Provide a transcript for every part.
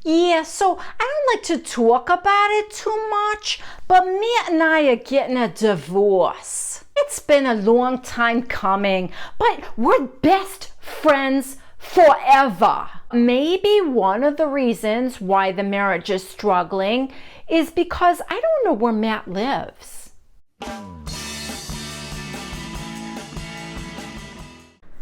Yeah, so I don't like to talk about it too much, but Matt and I are getting a divorce. It's been a long time coming, but we're best friends forever. Maybe one of the reasons why the marriage is struggling is because I don't know where Matt lives.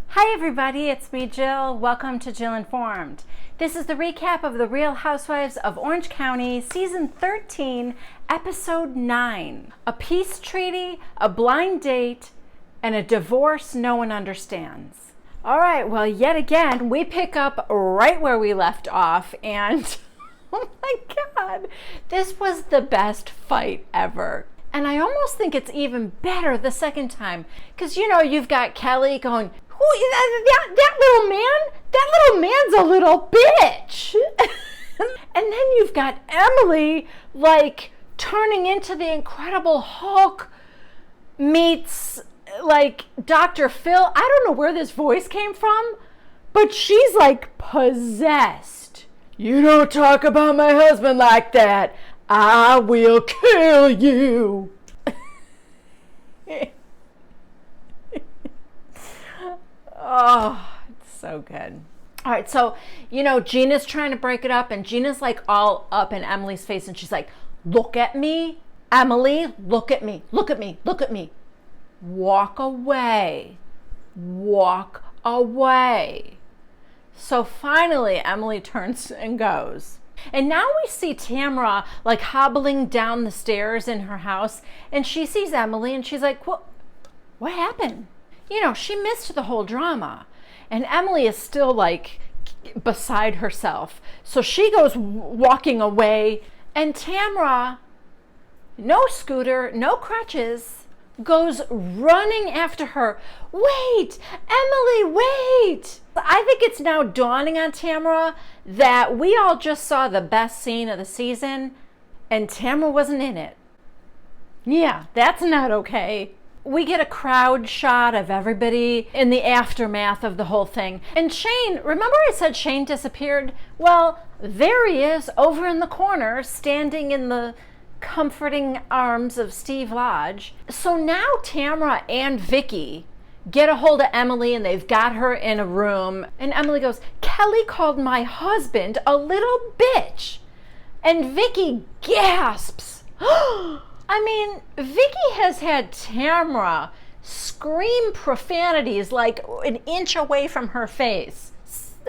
Hi everybody, it's me Jill. Welcome to Jill Informed. This is the recap of the Real Housewives of Orange County, Season 13, Episode 9. A peace treaty, a blind date, and a divorce no one understands. All right, well, yet again, we pick up right where we left off, and oh my God, this was the best fight ever. And I almost think it's even better the second time, because, you know, you've got Kelly going, that little man? That little man's a little bitch. And then you've got Emily like turning into the Incredible Hulk meets like Dr. Phil. I don't know where this voice came from, but she's like possessed. You don't talk about my husband like that. I will kill you. Oh, it's so good. All right, so, you know, Gina's trying to break it up, and Gina's like all up in Emily's face, and she's like, look at me, Emily, look at me, look at me, look at me. Walk away. Walk away. So finally, Emily turns and goes. And now we see Tamra like hobbling down the stairs in her house, and she sees Emily, and she's like, what happened? You know, she missed the whole drama. And Emily is still like beside herself. So she goes walking away. And Tamra, no scooter, no crutches, goes running after her. Wait, Emily, wait. I think it's now dawning on Tamra that we all just saw the best scene of the season and Tamra wasn't in it. Yeah, that's not okay. We get a crowd shot of everybody in the aftermath of the whole thing. And Shane, remember I said Shane disappeared? Well, there he is over in the corner, standing in the comforting arms of Steve Lodge. So now Tamra and Vicky get a hold of Emily, and they've got her in a room. And Emily goes, Kelly called my husband a little bitch. And Vicky gasps. I mean, Vicky has had Tamra scream profanities like an inch away from her face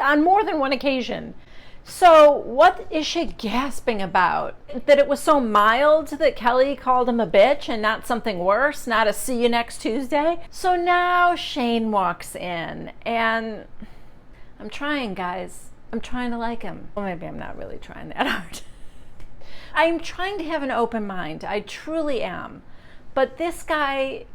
on more than one occasion. So what is she gasping about? That it was so mild that Kelly called him a bitch and not something worse, not a see you next Tuesday? So now Shane walks in, and I'm trying, guys. I'm trying to like him. Well, maybe I'm not really trying that hard. I'm trying to have an open mind. I truly am. But this guy,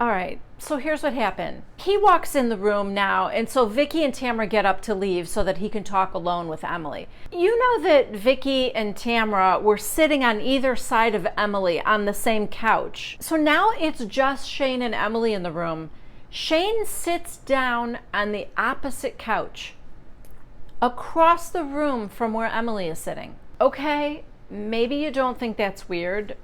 all right, so here's what happened. He walks in the room now, and so Vicky and Tamra get up to leave so that he can talk alone with Emily. You know that Vicky and Tamra were sitting on either side of Emily on the same couch. So now it's just Shane and Emily in the room. Shane sits down on the opposite couch, across the room from where Emily is sitting. Okay, maybe you don't think that's weird.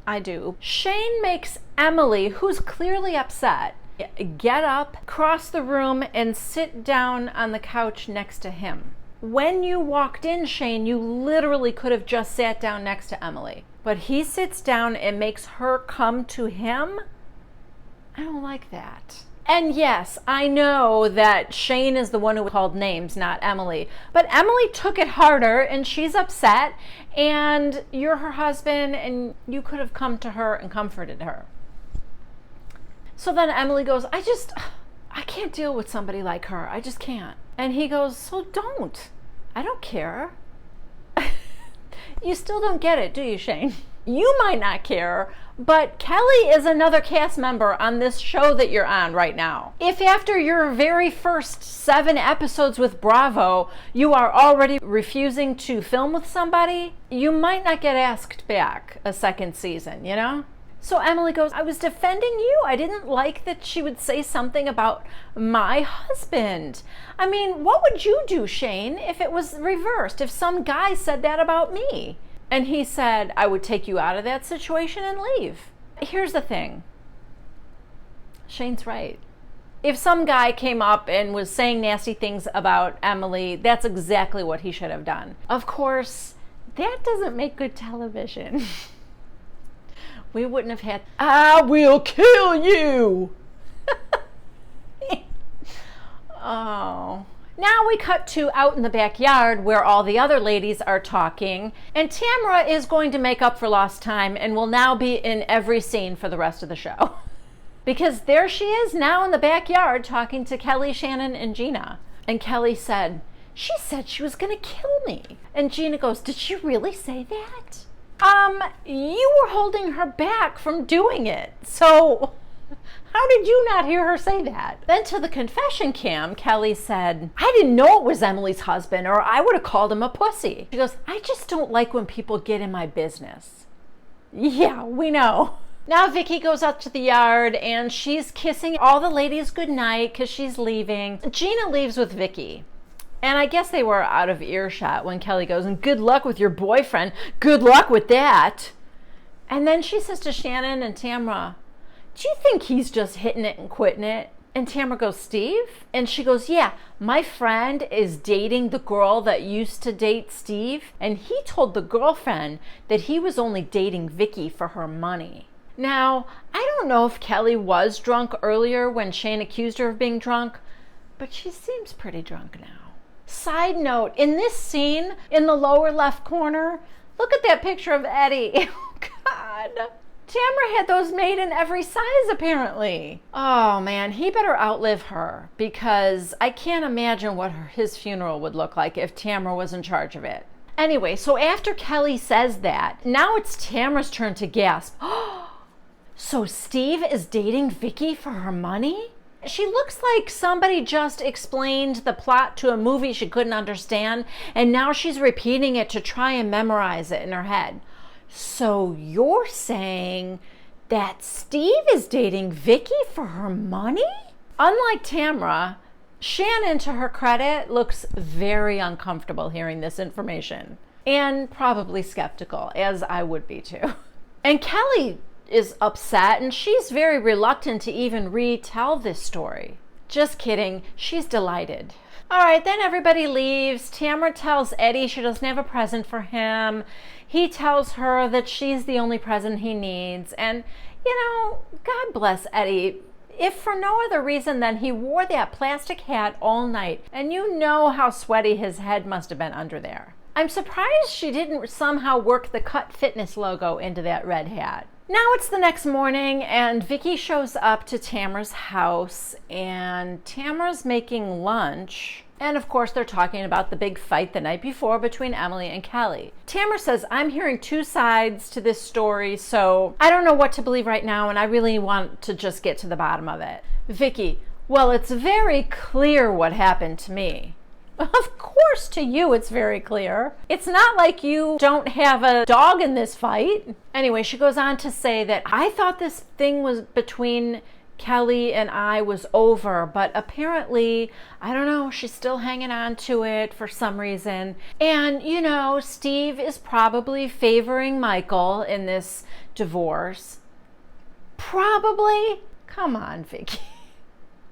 I do. Shane makes Emily, who's clearly upset, get up, cross the room, and sit down on the couch next to him. When you walked in, Shane, you literally could have just sat down next to Emily. But he sits down and makes her come to him? I don't like that. And yes, I know that Shane is the one who called names, not Emily. But Emily took it harder, and she's upset, and you're her husband, and you could have come to her and comforted her. So then Emily goes, I can't deal with somebody like her. I just can't. And he goes, so don't. I don't care. You still don't get it, do you, Shane? You might not care, but Kelly is another cast member on this show that you're on right now. If after your very first 7 episodes with Bravo, you are already refusing to film with somebody, you might not get asked back a second season, you know? So Emily goes, I was defending you. I didn't like that she would say something about my husband. I mean, what would you do, Shane, if it was reversed, if some guy said that about me? And he said, I would take you out of that situation and leave. Here's the thing. Shane's right. If some guy came up and was saying nasty things about Emily, that's exactly what he should have done. Of course, that doesn't make good television. We wouldn't have had, I will kill you. Oh. Now we cut to out in the backyard where all the other ladies are talking, and Tamara is going to make up for lost time and will now be in every scene for the rest of the show. Because there she is now in the backyard talking to Kelly, Shannon, and Gina. And Kelly said, she said she was going to kill me. And Gina goes, did she really say that? You were holding her back from doing it. So how did you not hear her say that? Then to the confession cam, Kelly said, I didn't know it was Emily's husband, or I would have called him a pussy. She goes, I just don't like when people get in my business. Yeah, we know. Now Vicky goes out to the yard and she's kissing all the ladies goodnight because she's leaving. Gina leaves with Vicky. And I guess they were out of earshot when Kelly goes, and good luck with your boyfriend. Good luck with that. And then she says to Shannon and Tamara, do you think he's just hitting it and quitting it? And Tamara goes, Steve? And she goes, yeah, my friend is dating the girl that used to date Steve. And he told the girlfriend that he was only dating Vicky for her money. Now, I don't know if Kelly was drunk earlier when Shane accused her of being drunk, but she seems pretty drunk now. Side note, in this scene, in the lower left corner, look at that picture of Eddie. Oh, God. Tamara had those made in every size, apparently. Oh, man, he better outlive her, because I can't imagine what his funeral would look like if Tamara was in charge of it. Anyway, so after Kelly says that, now it's Tamara's turn to gasp. So Steve is dating Vicky for her money? She looks like somebody just explained the plot to a movie she couldn't understand, and now she's repeating it to try and memorize it in her head. So you're saying that Steve is dating Vicky for her money? Unlike Tamara, Shannon, to her credit, looks very uncomfortable hearing this information, and probably skeptical, as I would be too. And Kelly is upset, and she's very reluctant to even retell this story. Just kidding, she's delighted. All right, then everybody leaves. Tamara tells Eddie she doesn't have a present for him. He tells her that she's the only present he needs. And, you know, God bless Eddie. If for no other reason than he wore that plastic hat all night, and you know how sweaty his head must have been under there. I'm surprised she didn't somehow work the Cut Fitness logo into that red hat. Now it's the next morning, and Vicky shows up to Tamara's house, and Tamara's making lunch. And of course, they're talking about the big fight the night before between Emily and Kelly. Tamara says, I'm hearing two sides to this story, so I don't know what to believe right now, and I really want to just get to the bottom of it. Vicky, well, it's very clear what happened to me. Of course, to you it's very clear. It's not like you don't have a dog in this fight. Anyway, she goes on to say that I thought this thing was between Kelly and I was over, but apparently, I don't know, she's still hanging on to it for some reason. And, you know, Steve is probably favoring Michael in this divorce. Probably? Come on, Vicky.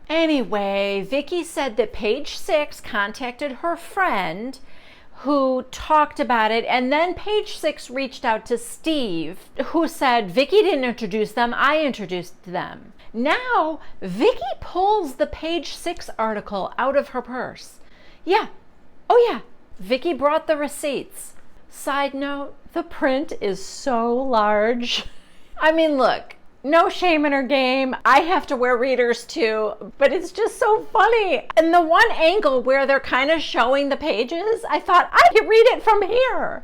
Anyway, Vicky said that Page 6 contacted her friend who talked about it, and then Page 6 reached out to Steve, who said, Vicky didn't introduce them, I introduced them. Now, Vicky pulls the Page 6 article out of her purse. Yeah, oh yeah, Vicky brought the receipts. Side note, the print is so large. I mean, look. No shame in her game. I have to wear readers too, but it's just so funny. And the one angle where they're kind of showing the pages, I thought I could read it from here.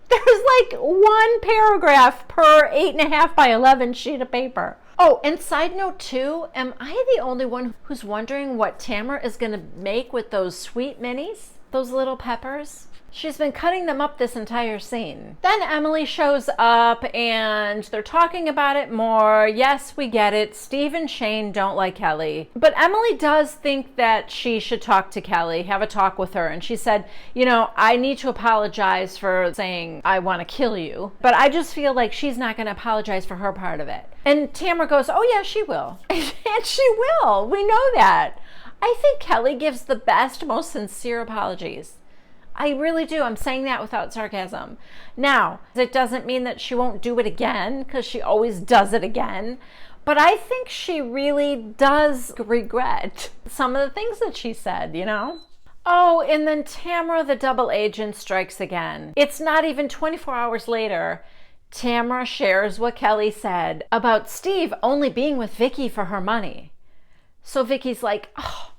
There's like one paragraph per 8.5 by 11 sheet of paper. Oh, and side note too, am I the only one who's wondering what Tamara is going to make with those sweet minis? those little peppers. She's been cutting them up this entire scene. Then Emily shows up and they're talking about it more. Yes, we get it. Steve and Shane don't like Kelly. But Emily does think that she should talk to Kelly, have a talk with her. And she said, you know, I need to apologize for saying I want to kill you. But I just feel like she's not going to apologize for her part of it. And Tamara goes, oh yeah, she will. And she will. We know that. I think Kelly gives the best, most sincere apologies. I really do. I'm saying that without sarcasm. Now, it doesn't mean that she won't do it again, because she always does it again. But I think she really does regret some of the things that she said, you know? Oh, and then Tamara, the double agent, strikes again. It's not even 24 hours later. Tamara shares what Kelly said about Steve only being with Vicky for her money. So Vicky's like, oh,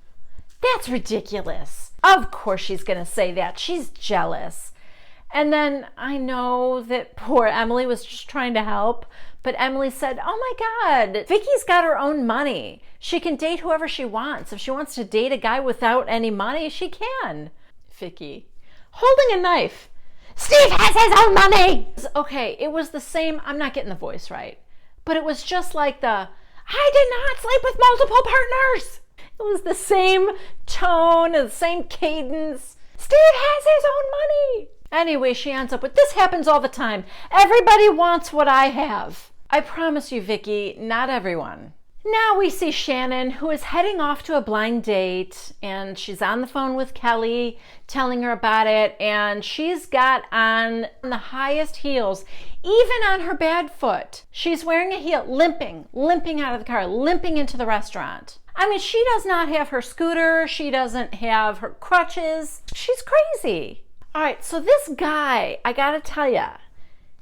that's ridiculous. Of course she's going to say that. She's jealous. And then I know that poor Emily was just trying to help, but Emily said, oh my God, Vicky's got her own money. She can date whoever she wants. If she wants to date a guy without any money, she can. Vicky, holding a knife. Steve has his own money. Okay, it was the same. I'm not getting the voice right, but it was just like I did not sleep with multiple partners. It was the same tone and the same cadence. Steve has his own money. Anyway, she ends up with, this happens all the time. Everybody wants what I have. I promise you, Vicky, not everyone. Now we see Shannon, who is heading off to a blind date, and she's on the phone with Kelly, telling her about it, and she's got on the highest heels, even on her bad foot. She's wearing a heel, limping out of the car, limping into the restaurant. I mean, she does not have her scooter. She doesn't have her crutches. She's crazy. All right, so this guy, I gotta tell you,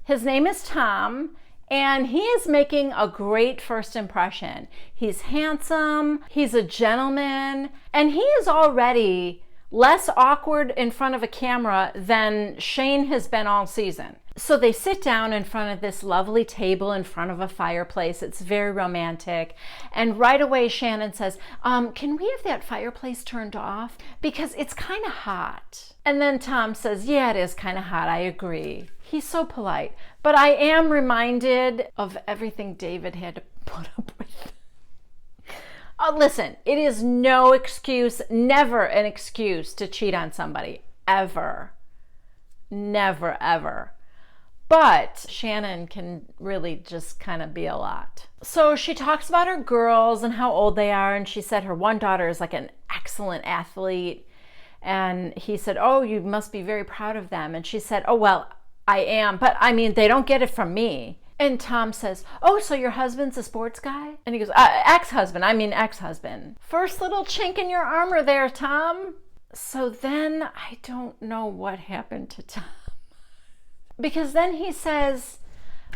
his name is Tom, and he is making a great first impression. He's handsome, he's a gentleman, and he is already less awkward in front of a camera than Shane has been all season. So they sit down in front of this lovely table in front of a fireplace. It's very romantic. And right away, Shannon says, can we have that fireplace turned off? Because it's kind of hot. And then Tom says, yeah, it is kind of hot. I agree. He's so polite. But I am reminded of everything David had to put up with. Listen, it is no excuse, never an excuse to cheat on somebody. Ever. Never, ever. But Shannon can really just kind of be a lot. So she talks about her girls and how old they are. And she said her one daughter is like an excellent athlete. And he said, oh, you must be very proud of them. And she said, oh, well, I am. But I mean, they don't get it from me. And Tom says, oh, so your husband's a sports guy? And he goes, ex-husband. First little chink in your armor there, Tom. So then I don't know what happened to Tom. Because then he says,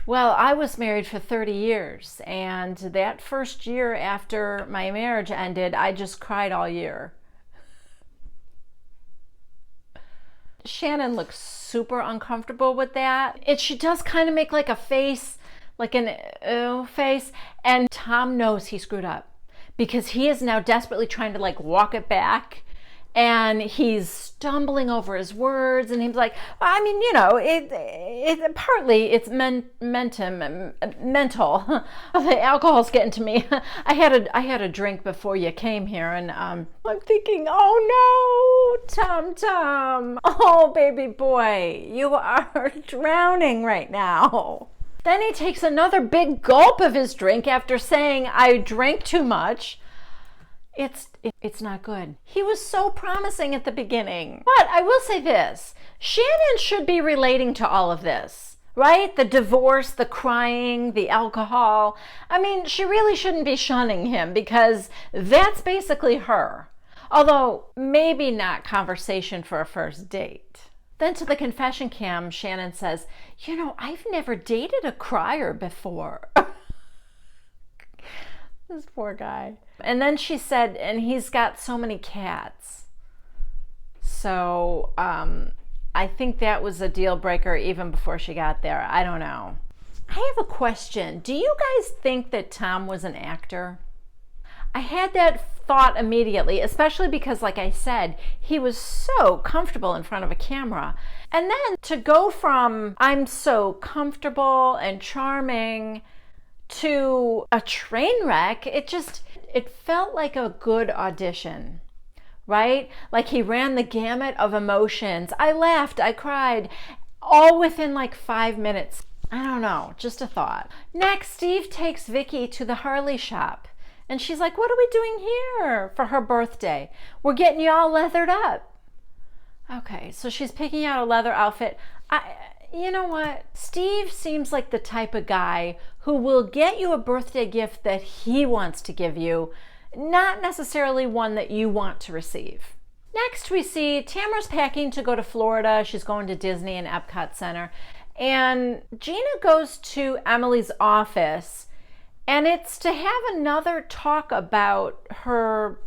well, I was married for 30 years, and that first year after my marriage ended, I just cried all year. Shannon looks super uncomfortable with that. She does kind of make like a face, like an ew face, and Tom knows he screwed up because he is now desperately trying to like walk it back. And he's stumbling over his words, and he's like, I mean, you know, partly it's mental. The alcohol's getting to me. I had a drink before you came here, and I'm thinking, oh no, Tom, oh baby boy, you are drowning right now. Then he takes another big gulp of his drink after saying, I drank too much. It's not good. He was so promising at the beginning. But I will say this, Shannon should be relating to all of this, right? The divorce, the crying, the alcohol. I mean, she really shouldn't be shunning him because that's basically her. Although maybe not conversation for a first date. Then to the confession cam, Shannon says, you know, I've never dated a crier before. This poor guy. And then she said, and he's got so many cats. So I think that was a deal breaker even before she got there. I don't know. I have a question. Do you guys think that Tom was an actor? I had that thought immediately, especially because, like I said, he was so comfortable in front of a camera. And then to go from I'm so comfortable and charming to a train wreck, it felt like a good audition, right? Like he ran the gamut of emotions. I laughed, I cried, all within like 5 minutes. I don't know, just a thought. Next, Steve takes Vicky to the Harley shop. And she's like, what are we doing here for her birthday? We're getting you all leathered up. Okay, so she's picking out a leather outfit. You know what? Steve seems like the type of guy who will get you a birthday gift that he wants to give you, not necessarily one that you want to receive. Next, we see Tamara's packing to go to Florida. She's going to Disney and Epcot Center. And Gina goes to Emily's office, and it's to have another talk about her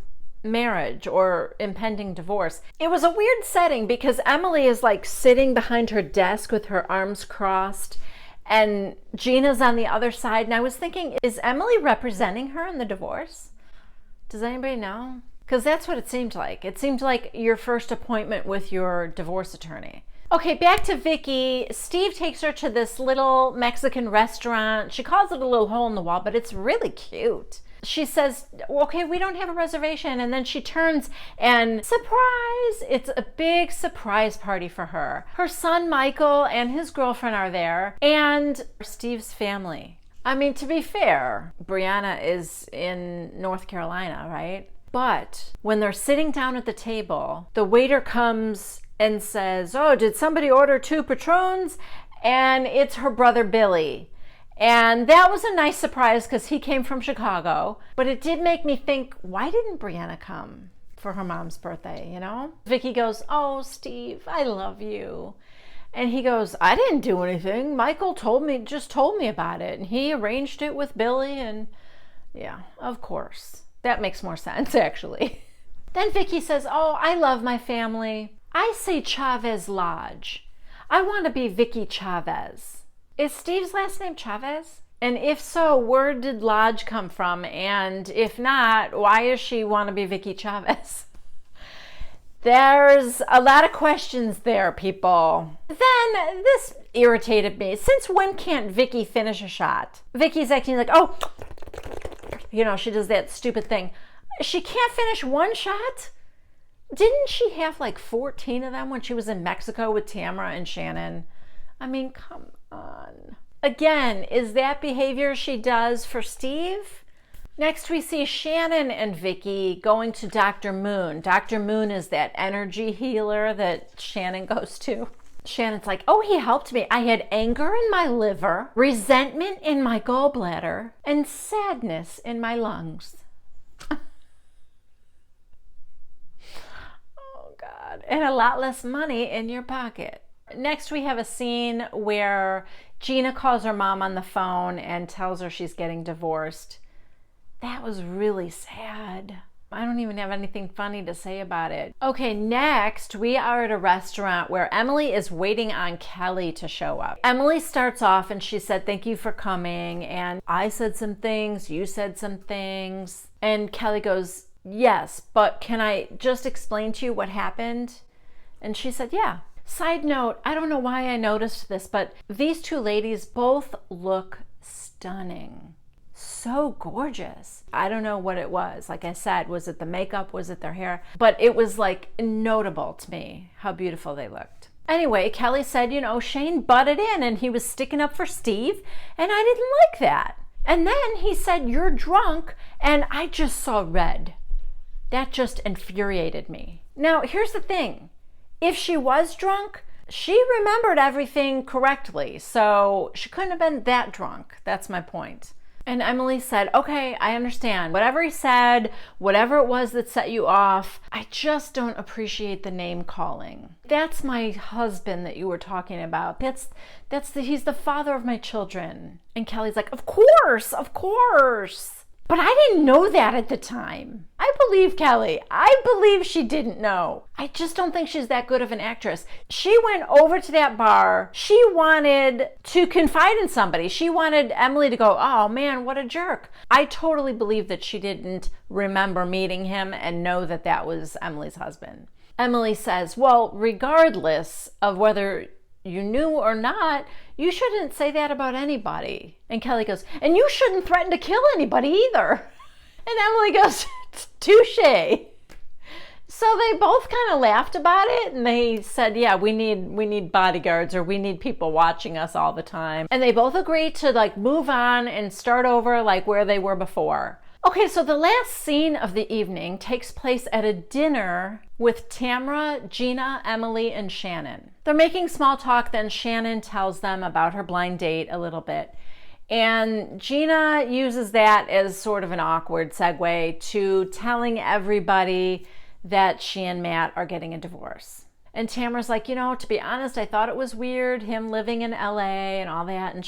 marriage or impending divorce. It was a weird setting because Emily is like sitting behind her desk with her arms crossed, and Gina's on the other side. And I was thinking, is Emily representing her in the divorce? Does anybody know? Because that's what it seemed like. It seemed like your first appointment with your divorce attorney. Okay, back to Vicky. Steve takes her to this little Mexican restaurant. She calls it a little hole in the wall, but it's really cute. She says, okay, we don't have a reservation. And then she turns and surprise, it's a big surprise party for her. Her son, Michael, and his girlfriend are there, and Steve's family. I mean, to be fair, Brianna is in North Carolina, right? But when they're sitting down at the table, the waiter comes and says, oh, did somebody order 2 Patrons? And it's her brother, Billy. And that was a nice surprise because he came from Chicago. But it did make me think, why didn't Brianna come for her mom's birthday, you know? Vicky goes, oh, Steve, I love you. And he goes, I didn't do anything. Michael just told me about it. And he arranged it with Billy. And yeah, of course. That makes more sense, actually. Then Vicky says, oh, I love my family. I say Chavez Lodge. I want to be Vicky Chavez. Is Steve's last name Chavez? And if so, where did Lodge come from? And if not, why does she want to be Vicky Chavez? There's a lot of questions there, people. Then this irritated me. Since when can't Vicky finish a shot? Vicky's acting like, oh, you know, she does that stupid thing. She can't finish one shot? Didn't she have like 14 of them when she was in Mexico with Tamara and Shannon? I mean, come on. Again, is that behavior she does for Steve? Next, we see Shannon and Vicky going to Dr. Moon. Dr. Moon is that energy healer that Shannon goes to. Shannon's like, oh, he helped me. I had anger in my liver, resentment in my gallbladder, and sadness in my lungs. And a lot less money in your pocket. Next, we have a scene where Gina calls her mom on the phone and tells her she's getting divorced. That was really sad. I don't even have anything funny to say about it. Okay, next, we are at a restaurant where Emily is waiting on Kelly to show up. Emily starts off and she said, thank you for coming. And I said some things, you said some things. And Kelly goes, yes, but can I just explain to you what happened? And she said, yeah. Side note, I don't know why I noticed this, but these 2 ladies both look stunning. So gorgeous. I don't know what it was. Like I said, was it the makeup? Was it their hair? But it was like notable to me how beautiful they looked. Anyway, Kelly said, you know, Shane butted in and he was sticking up for Steve, and I didn't like that. And then he said, you're drunk, and I just saw red. That just infuriated me. Now, here's the thing. If she was drunk, she remembered everything correctly, so she couldn't have been that drunk. That's my point. And Emily said, okay, I understand. Whatever he said, whatever it was that set you off, I just don't appreciate the name calling. That's my husband that you were talking about. He's the father of my children. And Kelly's like, of course. But I didn't know that at the time. I believe Kelly. I believe she didn't know. I just don't think she's that good of an actress. She went over to that bar. She wanted to confide in somebody. She wanted Emily to go, oh man, what a jerk. I totally believe that she didn't remember meeting him and know that that was Emily's husband. Emily says, well, regardless of whether you knew or not, you shouldn't say that about anybody. And Kelly goes, and you shouldn't threaten to kill anybody either. And Emily goes, touche. So they both kind of laughed about it, and they said, yeah, we need bodyguards, or we need people watching us all the time. And they both agreed to like move on and start over like where they were before. Okay, so the last scene of the evening takes place at a dinner with Tamra, Gina, Emily, and Shannon. They're making small talk, then Shannon tells them about her blind date a little bit. And Gina uses that as sort of an awkward segue to telling everybody that she and Matt are getting a divorce. And Tamra's like, to be honest, I thought it was weird, him living in LA and all that. And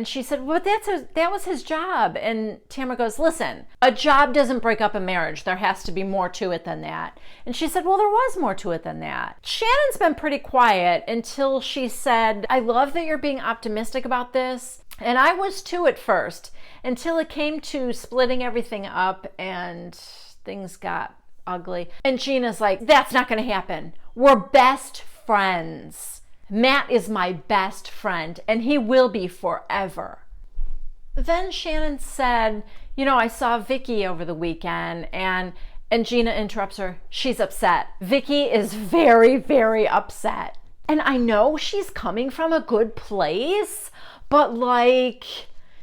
she said, well, that was his job. And Tamra goes, listen, a job doesn't break up a marriage. There has to be more to it than that. And she said, well, there was more to it than that. Shannon's been pretty quiet until she said, I love that you're being optimistic about this. And I was too at first, until it came to splitting everything up and things got ugly. And Gina's like, that's not going to happen. We're best friends. Matt is my best friend, and he will be forever. Then Shannon said, I saw Vicky over the weekend, and Gina interrupts her. She's upset. Vicky is very, very upset. And I know she's coming from a good place, but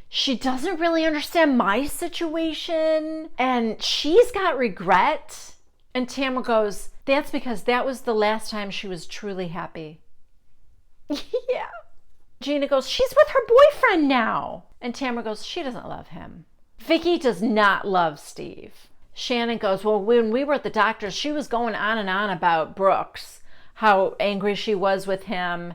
she doesn't really understand my situation, and she's got regret. And Tamra goes, that's because that was the last time she was truly happy. Yeah. Gina goes, she's with her boyfriend now. And Tamra goes, she doesn't love him. Vicky does not love Steve. Shannon goes, well, when we were at the doctor's, she was going on and on about Brooks, how angry she was with him.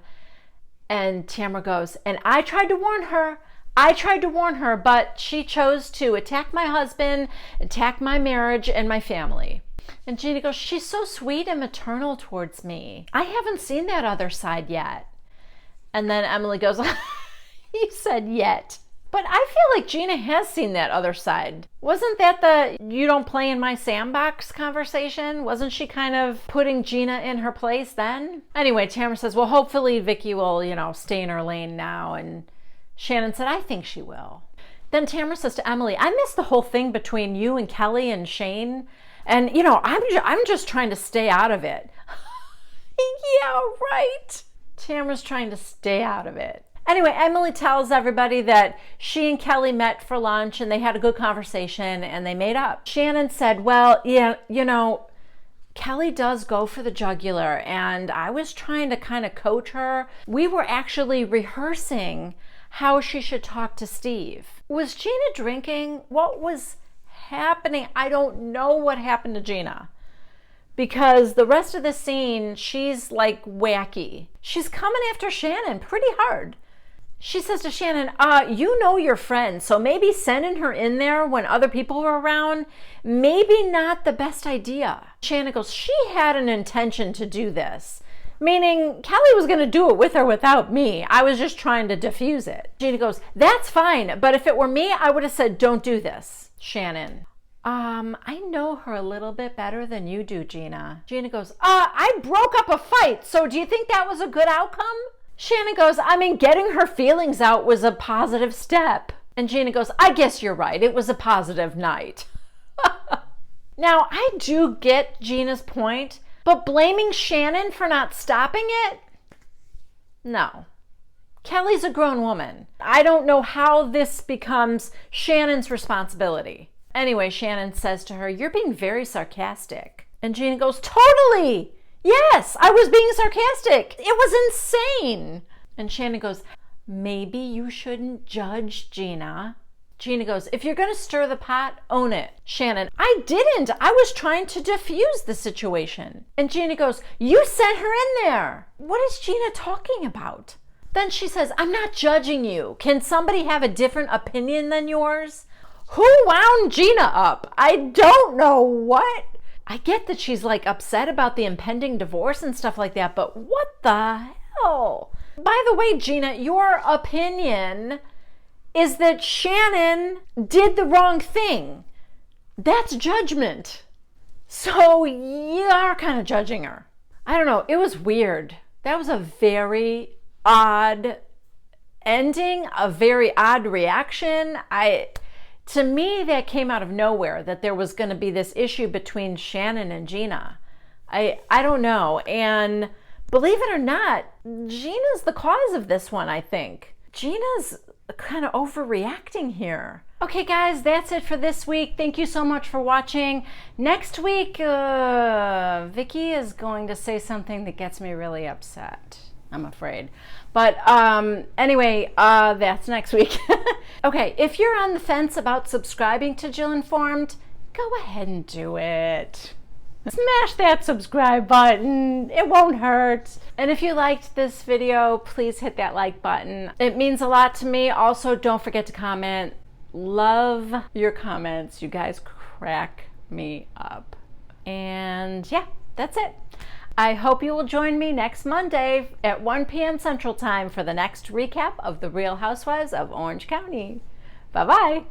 And Tamra goes, and I tried to warn her, but she chose to attack my husband, attack my marriage and my family. And Gina goes, she's so sweet and maternal towards me. I haven't seen that other side yet. And then Emily goes, you said yet. But I feel like Gina has seen that other side. Wasn't that the you don't play in my sandbox conversation? Wasn't she kind of putting Gina in her place then? Anyway, Tamra says, well, hopefully Vicky will, stay in her lane now. And Shannon said, I think she will. Then Tamra says to Emily, I missed the whole thing between you and Kelly and Shane. And, I'm just trying to stay out of it. Yeah, right. Tamra's trying to stay out of it. Anyway, Emily tells everybody that she and Kelly met for lunch and they had a good conversation and they made up. Shannon said, well, yeah, Kelly does go for the jugular, and I was trying to kind of coach her. We were actually rehearsing how she should talk to Steve. Was Gina drinking? What was happening? I don't know what happened to Gina, because the rest of the scene, she's like wacky. She's coming after Shannon pretty hard. She says to Shannon, you know your friend, so maybe sending her in there when other people were around, maybe not the best idea. Shannon goes, she had an intention to do this, meaning Kelly was going to do it with or without me. I was just trying to diffuse it. Gina goes, that's fine, but if it were me, I would have said, don't do this. Shannon, I know her a little bit better than you do, Gina. Gina goes, I broke up a fight, so do you think that was a good outcome? Shannon goes, getting her feelings out was a positive step. And Gina goes, I guess you're right. It was a positive night. Now, I do get Gina's point, but blaming Shannon for not stopping it? No. Kelly's a grown woman. I don't know how this becomes Shannon's responsibility. Anyway, Shannon says to her, you're being very sarcastic. And Gina goes, totally. Yes, I was being sarcastic. It was insane. And Shannon goes, maybe you shouldn't judge Gina. Gina goes, if you're going to stir the pot, own it. Shannon, I didn't. I was trying to diffuse the situation. And Gina goes, you sent her in there. What is Gina talking about? Then she says, I'm not judging you. Can somebody have a different opinion than yours? Who wound Gina up? I don't know what. I get that she's like upset about the impending divorce and stuff like that, but what the hell? By the way, Gina, your opinion is that Shannon did the wrong thing. That's judgment. So you are kind of judging her. I don't know. It was weird. That was a very odd ending, a very odd reaction. To me, that came out of nowhere, that there was going to be this issue between Shannon and Gina. I don't know. And believe it or not, Gina's the cause of this one, I think. Gina's kind of overreacting here. Okay, guys, that's it for this week. Thank you so much for watching. Next week, Vicky is going to say something that gets me really upset, I'm afraid. But anyway, that's next week. Okay, if you're on the fence about subscribing to Jill Informed, go ahead and do it. Smash that subscribe button. It won't hurt. And if you liked this video, please hit that like button. It means a lot to me. Also, don't forget to comment. Love your comments. You guys crack me up. And yeah, that's it. I hope you will join me next Monday at 1 p.m. Central Time for the next recap of The Real Housewives of Orange County. Bye-bye.